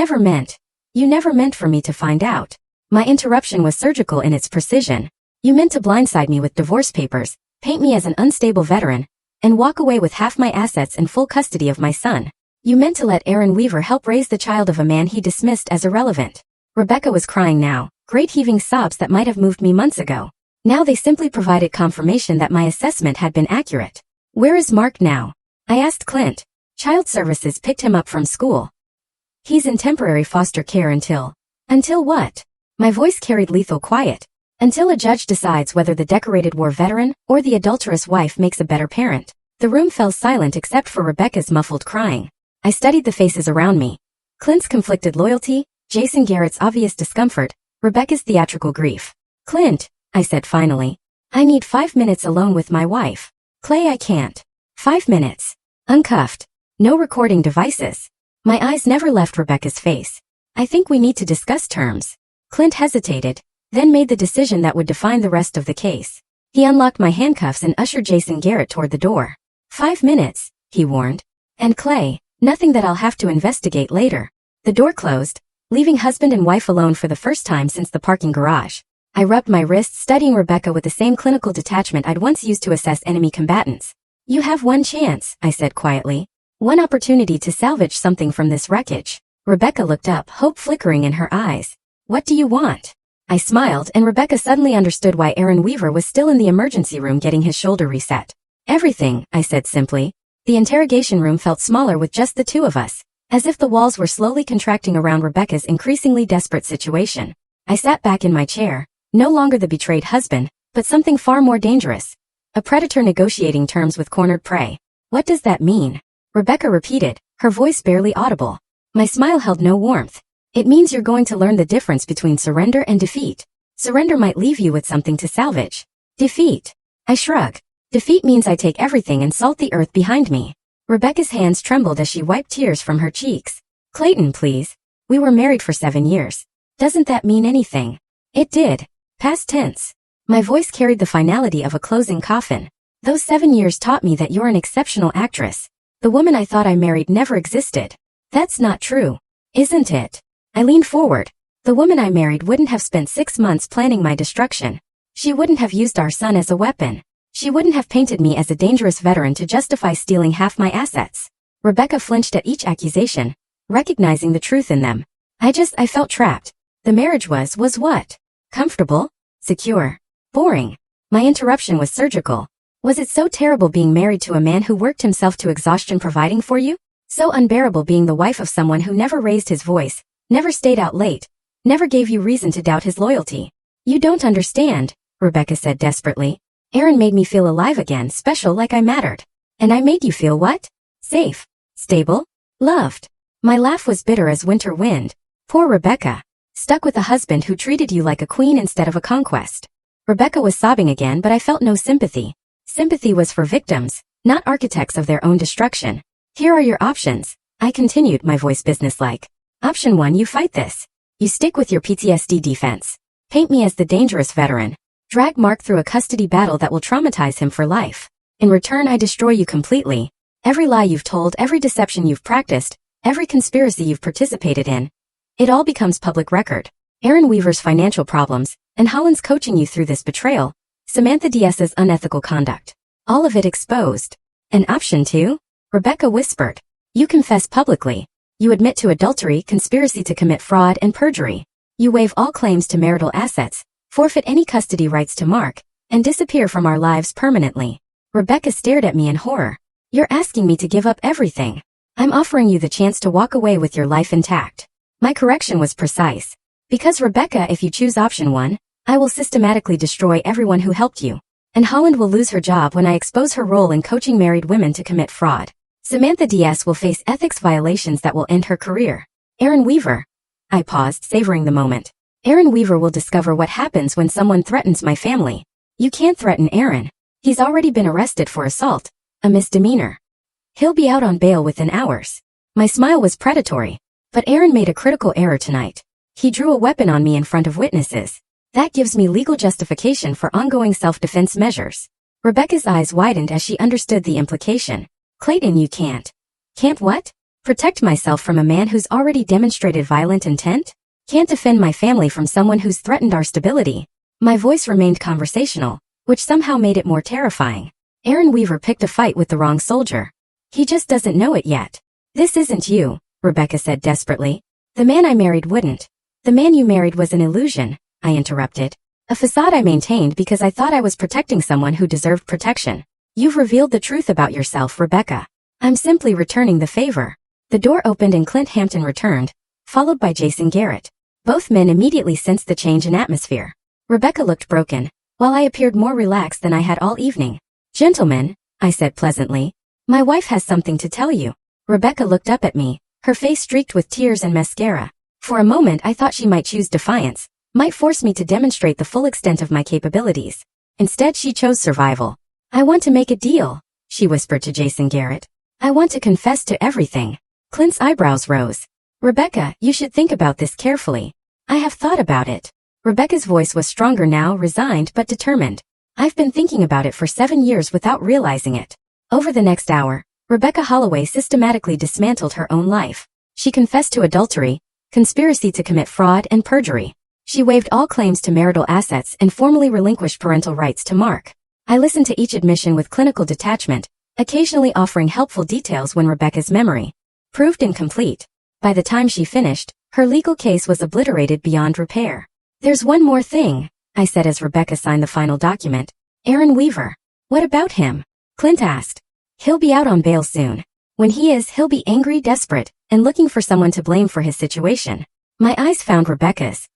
never meant for me to find out." My interruption was surgical in its precision. "You meant to blindside me with divorce papers, paint me as an unstable veteran, and walk away with half my assets and full custody of my son. You meant to let Aaron Weaver help raise the child of a man he dismissed as irrelevant." Rebecca was crying now, great heaving sobs that might have moved me months ago. Now they simply provided confirmation that my assessment had been accurate. "Where is Mark now?" I asked Clint. "Child Services picked him up from school. He's in temporary foster care until..." "Until what?" My voice carried lethal quiet. "Until a judge decides whether the decorated war veteran or the adulterous wife makes a better parent." The room fell silent except for Rebecca's muffled crying. I studied the faces around me. Clint's conflicted loyalty, Jason Garrett's obvious discomfort, Rebecca's theatrical grief. "Clint," I said finally, "I need 5 minutes alone with my wife." "Clay, I can't." 5 minutes. Uncuffed. No recording devices. My eyes never left Rebecca's face. "I think we need to discuss terms." Clint hesitated, then made the decision that would define the rest of the case. He unlocked my handcuffs and ushered Jason Garrett toward the door. 5 minutes, he warned. "And Clay, nothing that I'll have to investigate later." The door closed, leaving husband and wife alone for the first time since the parking garage. I rubbed my wrists, studying Rebecca with the same clinical detachment I'd once used to assess enemy combatants. "You have one chance," I said quietly. "One opportunity to salvage something from this wreckage." Rebecca looked up, hope flickering in her eyes. "What do you want?" I smiled, and Rebecca suddenly understood why Aaron Weaver was still in the emergency room getting his shoulder reset. "Everything," I said simply. The interrogation room felt smaller with just the two of us, as if the walls were slowly contracting around Rebecca's increasingly desperate situation. I sat back in my chair, no longer the betrayed husband, but something far more dangerous. A predator negotiating terms with cornered prey. "What does that mean?" Rebecca repeated, her voice barely audible. My smile held no warmth. "It means you're going to learn the difference between surrender and defeat. Surrender might leave you with something to salvage. Defeat." I shrug. "Defeat means I take everything and salt the earth behind me." Rebecca's hands trembled as she wiped tears from her cheeks. "Clayton, please. We were married for 7 years. Doesn't that mean anything?" It did. Past tense. My voice carried the finality of a closing coffin. Those 7 years taught me that you're an exceptional actress. The woman I thought I married never existed. That's not true, isn't it? I leaned forward. The woman I married wouldn't have spent 6 months planning my destruction. She wouldn't have used our son as a weapon. She wouldn't have painted me as a dangerous veteran to justify stealing half my assets. Rebecca flinched at each accusation, recognizing the truth in them. I felt trapped. The marriage was what? Comfortable? Secure? Boring? My interruption was surgical. Was it so terrible being married to a man who worked himself to exhaustion providing for you? So unbearable being the wife of someone who never raised his voice, never stayed out late, never gave you reason to doubt his loyalty? You don't understand, Rebecca said desperately. Aaron made me feel alive again, special, like I mattered. And I made you feel what? Safe, stable, loved. My laugh was bitter as winter wind. Poor Rebecca. Stuck with a husband who treated you like a queen instead of a conquest. Rebecca was sobbing again, but I felt no sympathy. Sympathy was for victims, not architects of their own destruction. Here are your options, I continued, my voice businesslike. Option 1, you fight this. You stick with your PTSD defense. Paint me as the dangerous veteran. Drag Mark through a custody battle that will traumatize him for life. In return, I destroy you completely. Every lie you've told, every deception you've practiced, every conspiracy you've participated in. It all becomes public record. Aaron Weaver's financial problems, and Holland's coaching you through this betrayal. Samantha Diaz's unethical conduct. All of it exposed. And option 2? Rebecca whispered. You confess publicly. You admit to adultery, conspiracy to commit fraud, and perjury. You waive all claims to marital assets, forfeit any custody rights to Mark, and disappear from our lives permanently. Rebecca stared at me in horror. You're asking me to give up everything. I'm offering you the chance to walk away with your life intact. My correction was precise. Because Rebecca, if you choose option 1, I will systematically destroy everyone who helped you. And Holland will lose her job when I expose her role in coaching married women to commit fraud. Samantha Diaz will face ethics violations that will end her career. Aaron Weaver. I paused, savoring the moment. Aaron Weaver will discover what happens when someone threatens my family. You can't threaten Aaron. He's already been arrested for assault, a misdemeanor. He'll be out on bail within hours. My smile was predatory. But Aaron made a critical error tonight. He drew a weapon on me in front of witnesses. That gives me legal justification for ongoing self-defense measures. Rebecca's eyes widened as she understood the implication. Clayton, you can't. Can't what? Protect myself from a man who's already demonstrated violent intent? Can't defend my family from someone who's threatened our stability? My voice remained conversational, which somehow made it more terrifying. Aaron Weaver picked a fight with the wrong soldier. He just doesn't know it yet. This isn't you, Rebecca said desperately. The man I married wouldn't. The man you married was an illusion, I interrupted. A facade I maintained because I thought I was protecting someone who deserved protection. You've revealed the truth about yourself, Rebecca. I'm simply returning the favor. The door opened and Clint Hampton returned, followed by Jason Garrett. Both men immediately sensed the change in atmosphere. Rebecca looked broken, while I appeared more relaxed than I had all evening. Gentlemen, I said pleasantly, my wife has something to tell you. Rebecca looked up at me, her face streaked with tears and mascara. For a moment I thought she might choose defiance, might force me to demonstrate the full extent of my capabilities. Instead she chose survival. I want to make a deal, she whispered to Jason Garrett. I want to confess to everything. Clint's eyebrows rose. Rebecca, you should think about this carefully. I have thought about it. Rebecca's voice was stronger now, resigned but determined. I've been thinking about it for 7 years without realizing it. Over the next hour, Rebecca Holloway systematically dismantled her own life. She confessed to adultery, conspiracy to commit fraud, and perjury. She waived all claims to marital assets and formally relinquished parental rights to Mark. I listened to each admission with clinical detachment, occasionally offering helpful details when Rebecca's memory proved incomplete. By the time she finished, her legal case was obliterated beyond repair. There's one more thing, I said as Rebecca signed the final document. Aaron Weaver. What about him? Clint asked. He'll be out on bail soon. When he is, he'll be angry, desperate, and looking for someone to blame for his situation. My eyes found Rebecca's.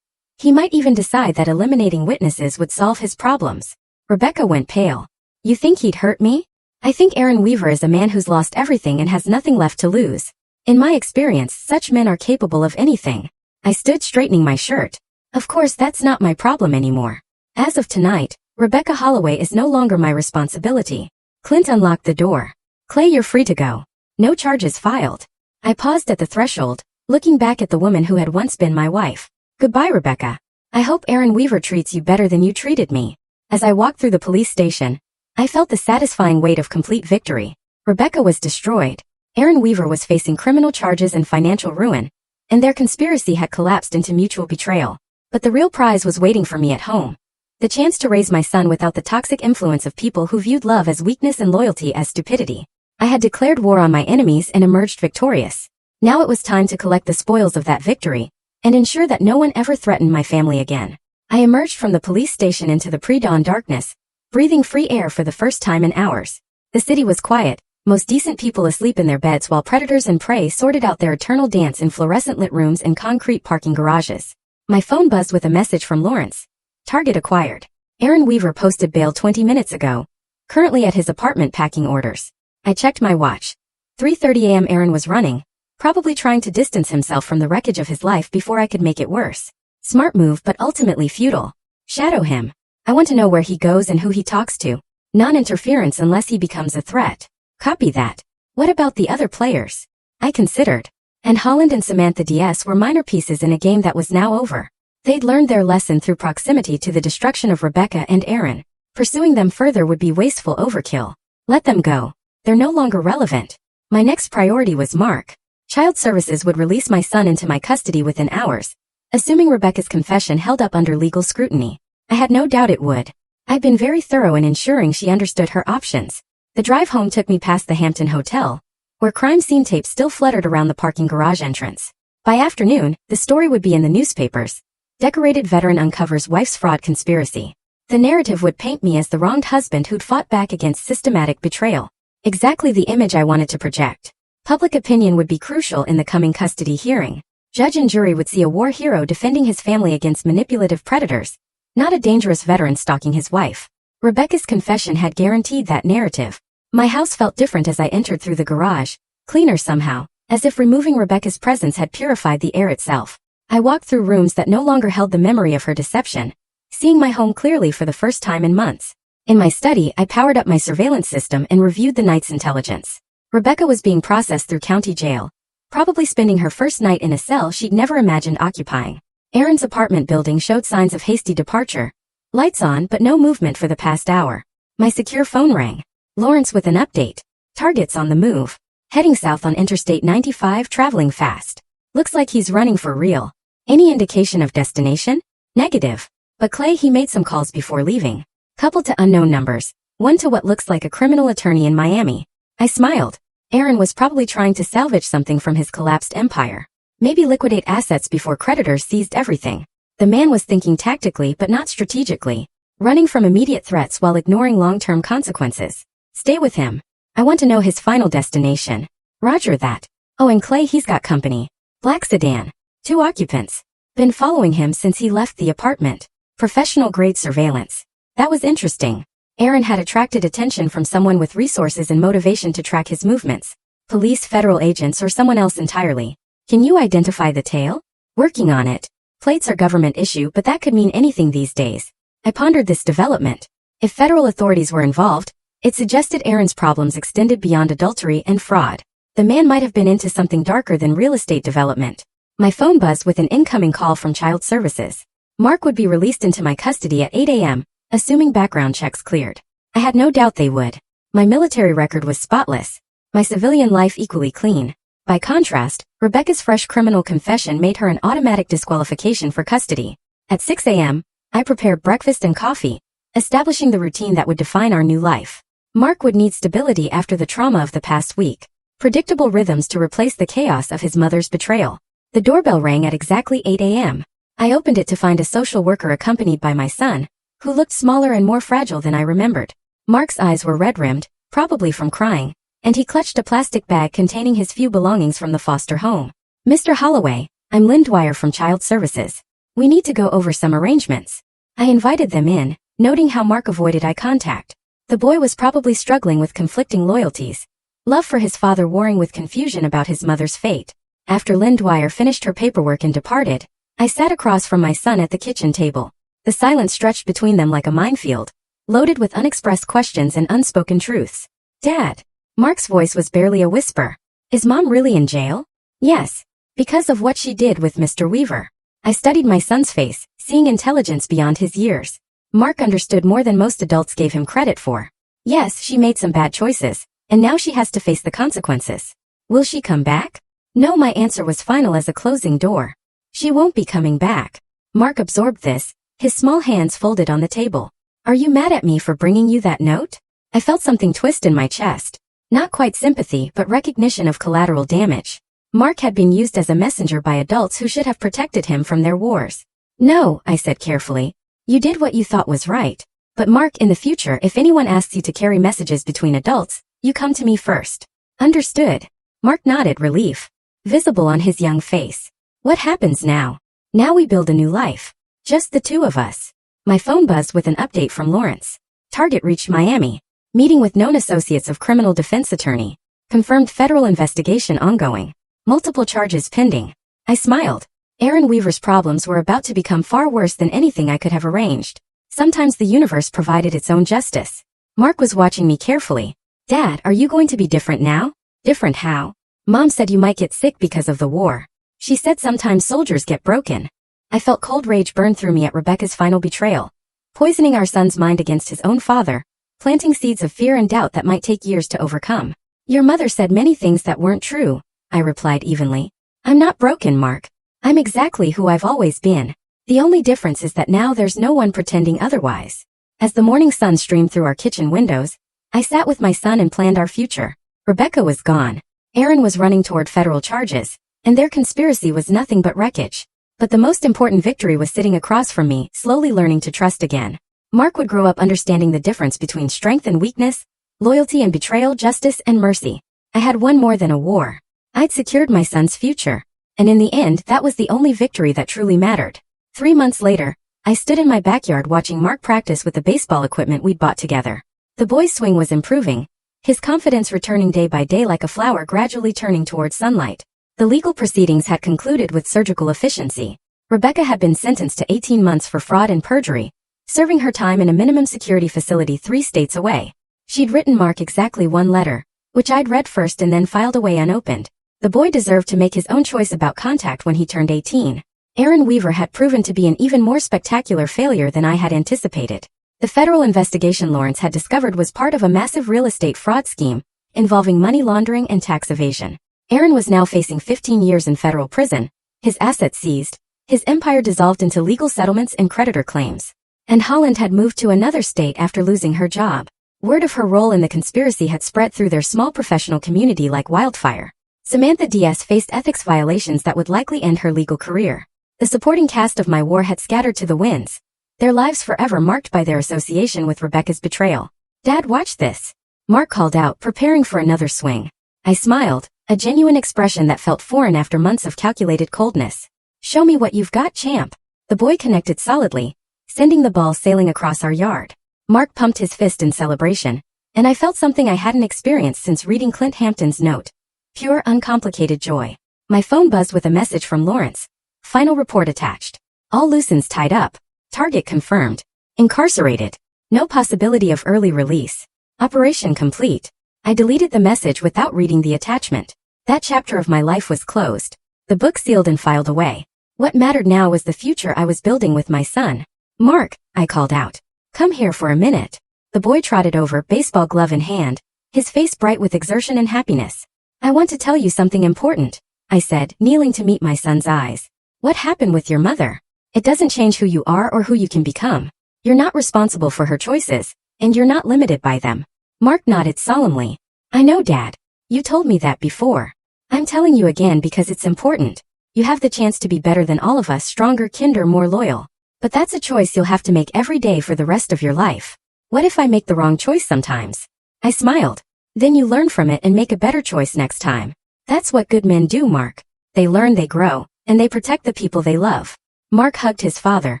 He might even decide that eliminating witnesses would solve his problems. Rebecca went pale. You think he'd hurt me? I think Aaron Weaver is a man who's lost everything and has nothing left to lose. In my experience, such men are capable of anything. I stood straightening my shirt. Of course, that's not my problem anymore. As of tonight, Rebecca Holloway is no longer my responsibility. Clint unlocked the door. Clay, you're free to go. No charges filed. I paused at the threshold, looking back at the woman who had once been my wife. Goodbye, Rebecca. I hope Aaron Weaver treats you better than you treated me. As I walked through the police station, I felt the satisfying weight of complete victory. Rebecca was destroyed. Aaron Weaver was facing criminal charges and financial ruin, and their conspiracy had collapsed into mutual betrayal. But the real prize was waiting for me at home. The chance to raise my son without the toxic influence of people who viewed love as weakness and loyalty as stupidity. I had declared war on my enemies and emerged victorious. Now it was time to collect the spoils of that victory, and ensure that no one ever threatened my family again. I emerged from the police station into the pre-dawn darkness, breathing free air for the first time in hours. The city was quiet, most decent people asleep in their beds while predators and prey sorted out their eternal dance in fluorescent-lit rooms and concrete parking garages. My phone buzzed with a message from Lawrence. Target acquired. Aaron Weaver posted bail 20 minutes ago, currently at his apartment packing orders. I checked my watch. 3:30 a.m. Aaron was running, probably trying to distance himself from the wreckage of his life before I could make it worse. Smart move but ultimately futile. Shadow him. I want to know where he goes and who he talks to. Non-interference unless he becomes a threat. Copy that. What about the other players? I considered. And Holland and Samantha DS were minor pieces in a game that was now over. They'd learned their lesson through proximity to the destruction of Rebecca and Aaron. Pursuing them further would be wasteful overkill. Let them go. They're no longer relevant. My next priority was Mark. Child Services would release my son into my custody within hours, assuming Rebecca's confession held up under legal scrutiny. I had no doubt it would. I'd been very thorough in ensuring she understood her options. The drive home took me past the Hampton Hotel, where crime scene tapes still fluttered around the parking garage entrance. By afternoon, the story would be in the newspapers. Decorated veteran uncovers wife's fraud conspiracy. The narrative would paint me as the wronged husband who'd fought back against systematic betrayal. Exactly the image I wanted to project. Public opinion would be crucial in the coming custody hearing. Judge and jury would see a war hero defending his family against manipulative predators, not a dangerous veteran stalking his wife. Rebecca's confession had guaranteed that narrative. My house felt different as I entered through the garage, cleaner somehow, as if removing Rebecca's presence had purified the air itself. I walked through rooms that no longer held the memory of her deception, seeing my home clearly for the first time in months. In my study, I powered up my surveillance system and reviewed the night's intelligence. Rebecca was being processed through county jail, probably spending her first night in a cell she'd never imagined occupying. Aaron's apartment building showed signs of hasty departure. Lights on but no movement for the past hour. My secure phone rang. Lawrence with an update. Target's on the move. Heading south on Interstate 95, traveling fast. Looks like he's running for real. Any indication of destination? Negative. But Clay, he made some calls before leaving. Coupled to unknown numbers. One to what looks like a criminal attorney in Miami. I smiled. Aaron was probably trying to salvage something from his collapsed empire. Maybe liquidate assets before creditors seized everything. The man was thinking tactically but not strategically. Running from immediate threats while ignoring long-term consequences. Stay with him. I want to know his final destination. Roger that. Oh, and Clay, he's got company. Black sedan. 2 occupants. Been following him since he left the apartment. Professional-grade surveillance. That was interesting. Aaron had attracted attention from someone with resources and motivation to track his movements. Police, federal agents, or someone else entirely. Can you identify the tail? Working on it. Plates are government issue, but that could mean anything these days. I pondered this development. If federal authorities were involved, it suggested Aaron's problems extended beyond adultery and fraud. The man might have been into something darker than real estate development. My phone buzzed with an incoming call from Child Services. Mark would be released into my custody at 8 a.m., assuming background checks cleared. I had no doubt they would. My military record was spotless. My civilian life equally clean. By contrast, Rebecca's fresh criminal confession made her an automatic disqualification for custody. At 6 a.m., I prepared breakfast and coffee, establishing the routine that would define our new life. Mark would need stability after the trauma of the past week. Predictable rhythms to replace the chaos of his mother's betrayal. The doorbell rang at exactly 8 a.m. I opened it to find a social worker accompanied by my son, who looked smaller and more fragile than I remembered. Mark's eyes were red-rimmed, probably from crying, and he clutched a plastic bag containing his few belongings from the foster home. Mr. Holloway, I'm Lynn Dwyer from Child Services. We need to go over some arrangements. I invited them in, noting how Mark avoided eye contact. The boy was probably struggling with conflicting loyalties. Love for his father warring with confusion about his mother's fate. After Lynn Dwyer finished her paperwork and departed, I sat across from my son at the kitchen table. The silence stretched between them like a minefield, loaded with unexpressed questions and unspoken truths. Dad. Mark's voice was barely a whisper. Is Mom really in jail? Yes. Because of what she did with Mr. Weaver. I studied my son's face, seeing intelligence beyond his years. Mark understood more than most adults gave him credit for. Yes, she made some bad choices, and now she has to face the consequences. Will she come back? No, my answer was final as a closing door. She won't be coming back. Mark absorbed this, his small hands folded on the table. Are you mad at me for bringing you that note? I felt something twist in my chest. Not quite sympathy, but recognition of collateral damage. Mark had been used as a messenger by adults who should have protected him from their wars. No, I said carefully. You did what you thought was right. But Mark, in the future, if anyone asks you to carry messages between adults, you come to me first. Understood. Mark nodded, relief visible on his young face. What happens now? Now we build a new life. Just the two of us. My phone buzzed with an update from Lawrence. Target reached Miami. Meeting with known associates of criminal defense attorney. Confirmed federal investigation ongoing. Multiple charges pending. I smiled. Aaron Weaver's problems were about to become far worse than anything I could have arranged. Sometimes the universe provided its own justice. Mark was watching me carefully. Dad, are you going to be different now? Different how? Mom said you might get sick because of the war. She said sometimes soldiers get broken. I felt cold rage burn through me at Rebecca's final betrayal. Poisoning our son's mind against his own father. Planting seeds of fear and doubt that might take years to overcome. Your mother said many things that weren't true, I replied evenly. I'm not broken, Mark. I'm exactly who I've always been. The only difference is that now there's no one pretending otherwise. As the morning sun streamed through our kitchen windows, I sat with my son and planned our future. Rebecca was gone. Aaron was running toward federal charges, and their conspiracy was nothing but wreckage. But the most important victory was sitting across from me, slowly learning to trust again. Mark would grow up understanding the difference between strength and weakness, loyalty and betrayal, justice and mercy. I had won more than a war. I'd secured my son's future. And in the end, that was the only victory that truly mattered. 3 months later, I stood in my backyard watching Mark practice with the baseball equipment we'd bought together. The boy's swing was improving, his confidence returning day by day like a flower gradually turning towards sunlight. The legal proceedings had concluded with surgical efficiency. Rebecca had been sentenced to 18 months for fraud and perjury, serving her time in a minimum security facility 3 states away. She'd written Mark exactly one letter, which I'd read first and then filed away unopened. The boy deserved to make his own choice about contact when he turned 18. Aaron Weaver had proven to be an even more spectacular failure than I had anticipated. The federal investigation Lawrence had discovered was part of a massive real estate fraud scheme involving money laundering and tax evasion. Aaron was now facing 15 years in federal prison, his assets seized, his empire dissolved into legal settlements and creditor claims. And Holland had moved to another state after losing her job. Word of her role in the conspiracy had spread through their small professional community like wildfire. Samantha Diaz faced ethics violations that would likely end her legal career. The supporting cast of my war had scattered to the winds, their lives forever marked by their association with Rebecca's betrayal. Dad, watch this. Mark called out, preparing for another swing. I smiled, a genuine expression that felt foreign after months of calculated coldness. Show me what you've got, champ. The boy connected solidly, sending the ball sailing across our yard. Mark pumped his fist in celebration, and I felt something I hadn't experienced since reading Clint Hampton's note. Pure, uncomplicated joy. My phone buzzed with a message from Lawrence. Final report attached. All loose ends tied up. Target confirmed. Incarcerated. No possibility of early release. Operation complete. I deleted the message without reading the attachment. That chapter of my life was closed. The book sealed and filed away. What mattered now was the future I was building with my son. Mark, I called out. Come here for a minute. The boy trotted over, baseball glove in hand, his face bright with exertion and happiness. I want to tell you something important, I said, kneeling to meet my son's eyes. What happened with your mother? It doesn't change who you are or who you can become. You're not responsible for her choices, and you're not limited by them. Mark nodded solemnly. I know, Dad. You told me that before. I'm telling you again because it's important. You have the chance to be better than all of us, stronger, kinder, more loyal. But that's a choice you'll have to make every day for the rest of your life. What if I make the wrong choice sometimes? I smiled. Then you learn from it and make a better choice next time. That's what good men do, Mark. They learn, they grow, and they protect the people they love. Mark hugged his father,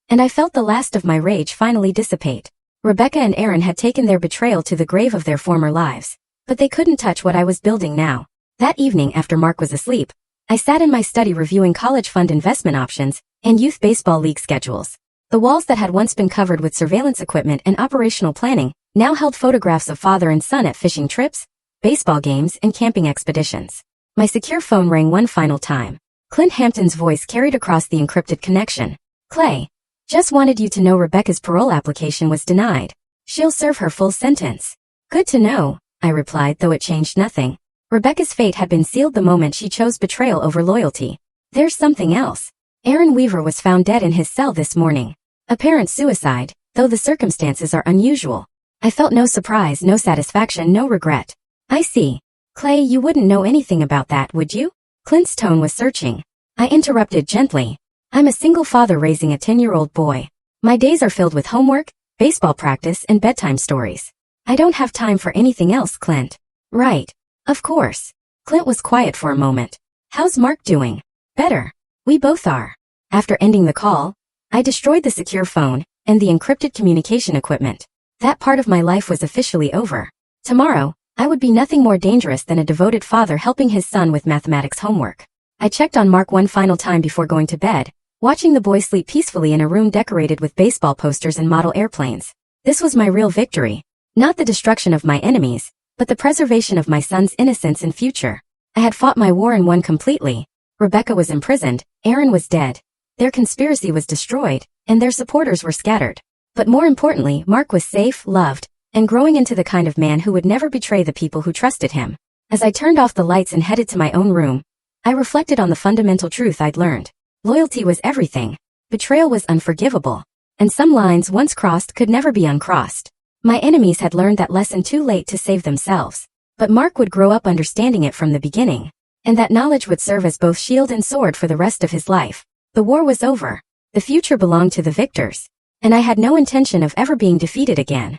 and I felt the last of my rage finally dissipate. Rebecca and Aaron had taken their betrayal to the grave of their former lives, but they couldn't touch what I was building now. That evening, after Mark was asleep, I sat in my study reviewing college fund investment options and youth baseball league schedules. The walls that had once been covered with surveillance equipment and operational planning now held photographs of father and son at fishing trips, baseball games, and camping expeditions. My secure phone rang one final time. Clint Hampton's voice carried across the encrypted connection. Clay, just wanted you to know Rebecca's parole application was denied. She'll serve her full sentence. Good to know, I replied, though it changed nothing. Rebecca's fate had been sealed the moment she chose betrayal over loyalty. There's something else. Aaron Weaver was found dead in his cell this morning. Apparent suicide, though the circumstances are unusual. I felt no surprise, no satisfaction, no regret. I see. Clay, you wouldn't know anything about that, would you? Clint's tone was searching. I interrupted gently. I'm a single father raising a 10-year-old boy. My days are filled with homework, baseball practice, and bedtime stories. I don't have time for anything else, Clint. Right. Of course. Clint was quiet for a moment. How's Mark doing? Better. We both are. After ending the call, I destroyed the secure phone and the encrypted communication equipment. That part of my life was officially over. Tomorrow, I would be nothing more dangerous than a devoted father helping his son with mathematics homework. I checked on Mark one final time before going to bed, watching the boy sleep peacefully in a room decorated with baseball posters and model airplanes. This was my real victory. Not the destruction of my enemies, but the preservation of my son's innocence and future. I had fought my war and won completely. Rebecca was imprisoned, Aaron was dead. Their conspiracy was destroyed, and their supporters were scattered. But more importantly, Mark was safe, loved, and growing into the kind of man who would never betray the people who trusted him. As I turned off the lights and headed to my own room, I reflected on the fundamental truth I'd learned. Loyalty was everything. Betrayal was unforgivable. And some lines once crossed could never be uncrossed. My enemies had learned that lesson too late to save themselves. But Mark would grow up understanding it from the beginning. And that knowledge would serve as both shield and sword for the rest of his life. The war was over. The future belonged to the victors. And I had no intention of ever being defeated again.